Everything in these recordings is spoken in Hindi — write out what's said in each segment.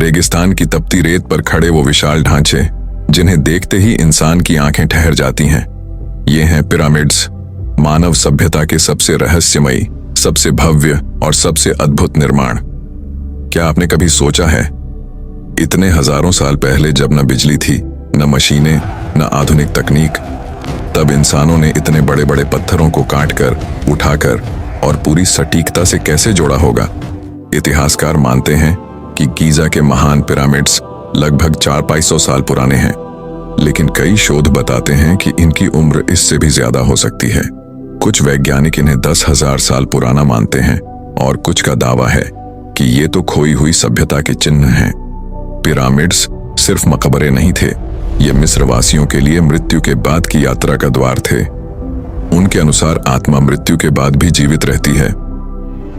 रेगिस्तान की तपती रेत पर खड़े वो विशाल ढांचे जिन्हें देखते ही इंसान की आंखें ठहर जाती हैं। ये हैं पिरामिड्स, मानव सभ्यता के सबसे रहस्यमयी, सबसे भव्य और सबसे अद्भुत निर्माण। क्या आपने कभी सोचा है, इतने हजारों साल पहले जब न बिजली थी, न मशीनें, न आधुनिक तकनीक, तब इंसानों ने इतने बड़े बड़े पत्थरों को काटकर, उठाकर और पूरी सटीकता से कैसे जोड़ा होगा? इतिहासकार मानते हैं कि गीजा के महान पिरामिड्स लगभग 400-500 साल पुराने हैं, लेकिन कई शोध बताते हैं कि इनकी उम्र इससे भी ज्यादा हो सकती है। कुछ वैज्ञानिक इन्हें 10,000 साल पुराना मानते हैं और कुछ का दावा है कि ये तो खोई हुई सभ्यता के चिन्ह हैं। पिरामिड्स सिर्फ मकबरे नहीं थे, ये मिस्रवासियों के लिए मृत्यु के बाद की यात्रा का द्वार थे। उनके अनुसार आत्मा मृत्यु के बाद भी जीवित रहती है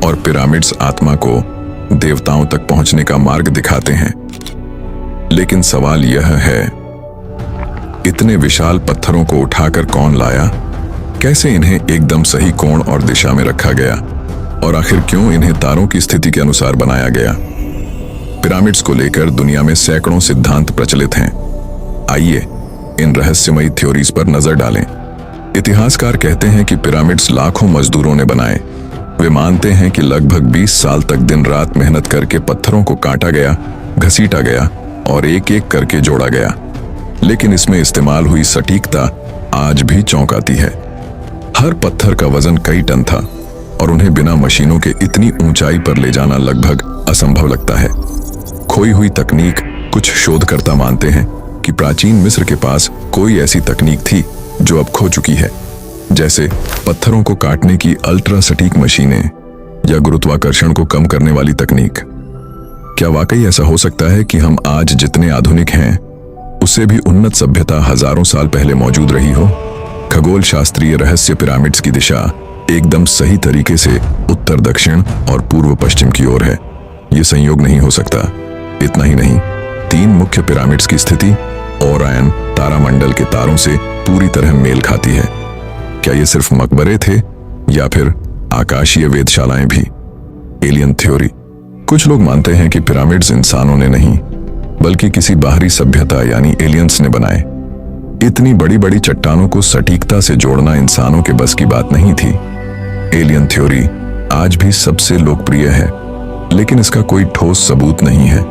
और पिरामिड्स आत्मा को देवताओं तक पहुंचने का मार्ग दिखाते हैं। लेकिन सवाल यह है, इतने विशाल पत्थरों को उठाकर कौन लाया? कैसे इन्हें एकदम सही कोण और दिशा में रखा गया? और आखिर क्यों इन्हें तारों की स्थिति के अनुसार बनाया गया? पिरामिड्स को लेकर दुनिया में सैकड़ों सिद्धांत प्रचलित हैं। आइए इन रहस्यमयी थ्योरीज पर नजर डालें। इतिहासकार कहते हैं कि पिरामिड्स लाखों मजदूरों ने बनाए। वे मानते हैं कि लगभग 20 साल तक दिन रात मेहनत करके पत्थरों को काटा गया, घसीटा गया और एक एक करके जोड़ा गया। लेकिन इसमें इस्तेमाल हुई सटीकता आज भी चौंकाती है। हर पत्थर का वजन कई टन था और उन्हें बिना मशीनों के इतनी ऊंचाई पर ले जाना लगभग असंभव लगता है। खोई हुई तकनीक। कुछ शोधकर्ता मानते हैं कि प्राचीन मिस्र के पास कोई ऐसी तकनीक थी जो अब खो चुकी है, जैसे पत्थरों को काटने की अल्ट्रा सटीक मशीनें या गुरुत्वाकर्षण को कम करने वाली तकनीक। क्या वाकई ऐसा हो सकता है कि हम आज जितने आधुनिक हैं उससे भी उन्नत सभ्यता हजारों साल पहले मौजूद रही हो? खगोल शास्त्रीय रहस्य पिरामिड्स की दिशा एकदम सही तरीके से उत्तर दक्षिण और पूर्व पश्चिम की ओर है। यह संयोग नहीं हो सकता। इतना ही नहीं, 3 मुख्य पिरामिड्स की स्थिति ओरायन तारामंडल के तारों से पूरी तरह मेल खाती है। क्या ये सिर्फ मकबरे थे या फिर आकाशीय वेधशालाएं भी? Alien theory. कुछ लोग मानते हैं कि पिरामिड्स इंसानों ने नहीं बल्कि किसी बाहरी सभ्यता यानी एलियंस ने बनाए। इतनी बड़ी बड़ी चट्टानों को सटीकता से जोड़ना इंसानों के बस की बात नहीं थी। एलियन थ्योरी आज भी सबसे लोकप्रिय है, लेकिन इसका कोई ठोस सबूत नहीं है।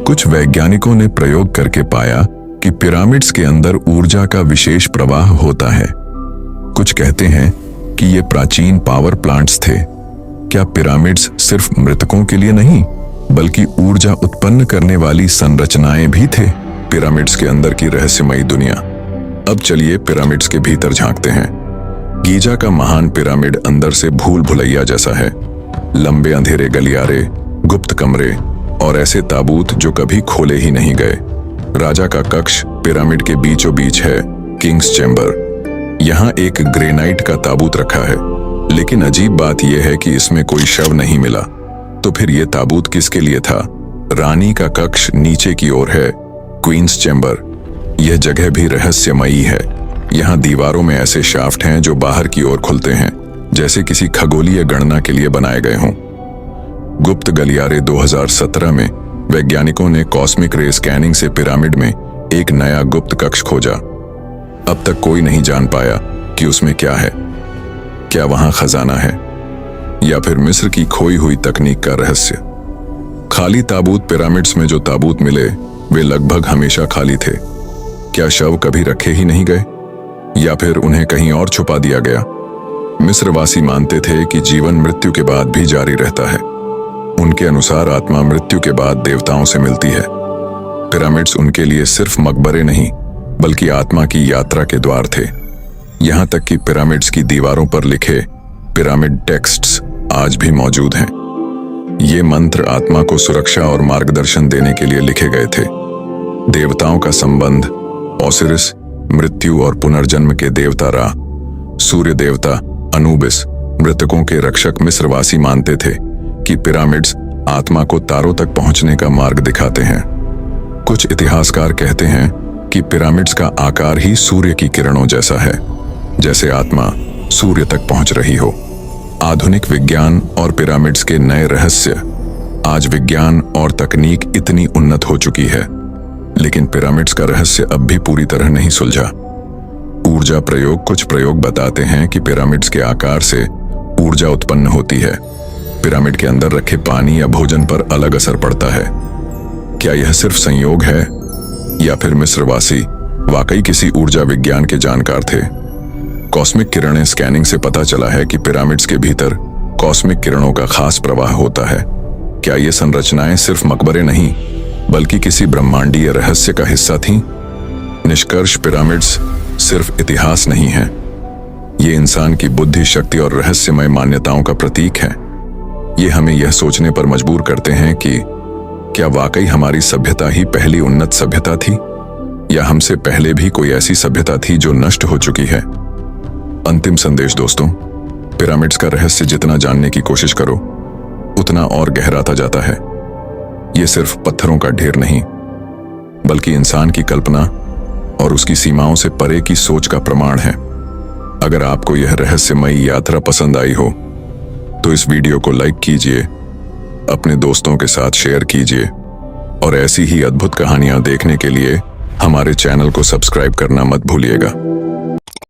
कुछ वैज्ञानिकों ने प्रयोग करके पाया कि पिरामिड्स के अंदर ऊर्जा का विशेष प्रवाह होता है। कुछ कहते हैं कि ये प्राचीन पावर प्लांट्स थे। क्या पिरामिड्स सिर्फ मृतकों के लिए नहीं बल्कि ऊर्जा उत्पन्न करने वाली संरचनाएं भी थे? पिरामिड्स के अंदर की रहस्यमयी दुनिया। अब चलिए पिरामिड्स के भीतर झांकते हैं। गीजा का महान पिरामिड अंदर से भूल भुलैया जैसा है। लंबे अंधेरे गलियारे, गुप्त कमरे और ऐसे ताबूत जो कभी खोले ही नहीं गए। राजा का कक्ष पिरामिड के बीचों बीच है, किंग्स चैम्बर। यहाँ एक ग्रेनाइट का ताबूत रखा है, लेकिन अजीब बात यह है कि इसमें कोई शव नहीं मिला। तो फिर यह ताबूत किसके लिए था? रानी का कक्ष नीचे की ओर है, क्वींस चैम्बर। यह जगह भी रहस्यमयी है। यहाँ दीवारों में ऐसे शाफ्ट हैं जो बाहर की ओर खुलते हैं, जैसे किसी खगोलीय गणना के लिए बनाए गए हों। गुप्त गलियारे। 2017 में वैज्ञानिकों ने कॉस्मिक रे स्कैनिंग से पिरामिड में एक नया गुप्त कक्ष खोजा। अब तक कोई नहीं जान पाया कि उसमें क्या है। क्या वहां खजाना है या फिर मिस्र की खोई हुई तकनीक का रहस्य? खाली ताबूत। पिरामिड्स में जो ताबूत मिले वे लगभग हमेशा खाली थे। क्या शव कभी रखे ही नहीं गए या फिर उन्हें कहीं और छुपा दिया गया? मिस्रवासी मानते थे कि जीवन मृत्यु के बाद भी जारी रहता है। उनके अनुसार आत्मा मृत्यु के बाद देवताओं से मिलती है। पिरामिड्स उनके लिए सिर्फ मकबरे नहीं बल्कि आत्मा की यात्रा के द्वार थे। यहाँ तक कि पिरामिड्स की दीवारों पर लिखे पिरामिड टेक्स्ट्स आज भी मौजूद हैं। ये मंत्र आत्मा को सुरक्षा और मार्गदर्शन देने के लिए लिखे गए थे। देवताओं का संबंध। ओसिरिस मृत्यु और पुनर्जन्म के देवता रा, सूर्य देवता अनुबिस मृतकों के रक्षक। मिस्रवासी मानते थे कि पिरामिड्स आत्मा को तारों तक पहुंचने का मार्ग दिखाते हैं। कुछ इतिहासकार कहते हैं कि पिरामिड्स का आकार ही सूर्य की किरणों जैसा है, जैसे आत्मा सूर्य तक पहुंच रही हो। आधुनिक विज्ञान और पिरामिड्स के नए रहस्य। आज विज्ञान और तकनीक इतनी उन्नत हो चुकी है, लेकिन पिरामिड्स का रहस्य अब भी पूरी तरह नहीं सुलझा। ऊर्जा प्रयोग कुछ प्रयोग बताते हैं कि पिरामिड्स के आकार से ऊर्जा उत्पन्न होती है। पिरामिड के अंदर रखे पानी या भोजन पर अलग असर पड़ता है। क्या यह सिर्फ संयोग है या फिर मिस्रवासी वाकई किसी ऊर्जा विज्ञान के जानकार थे? कॉस्मिक किरणें स्कैनिंग से पता चला है कि पिरामिड्स के भीतर कॉस्मिक किरणों का खास प्रवाह होता है। क्या ये संरचनाएं सिर्फ मकबरे नहीं बल्कि किसी ब्रह्मांडीय रहस्य का हिस्सा थीं? निष्कर्ष, पिरामिड्स सिर्फ इतिहास नहीं है, ये इंसान की बुद्धि, शक्ति और रहस्यमय मान्यताओं का प्रतीक है। ये हमें यह सोचने पर मजबूर करते हैं कि क्या वाकई हमारी सभ्यता ही पहली उन्नत सभ्यता थी, या हमसे पहले भी कोई ऐसी सभ्यता थी जो नष्ट हो चुकी है। अंतिम संदेश दोस्तों, पिरामिड्स का रहस्य जितना जानने की कोशिश करो उतना और गहराता जाता है। ये सिर्फ पत्थरों का ढेर नहीं बल्कि इंसान की कल्पना और उसकी सीमाओं से परे की सोच का प्रमाण है। अगर आपको यह रहस्यमयी यात्रा पसंद आई हो तो इस वीडियो को लाइक कीजिए, अपने दोस्तों के साथ शेयर कीजिए और ऐसी ही अद्भुत कहानियां देखने के लिए हमारे चैनल को सब्सक्राइब करना मत भूलिएगा।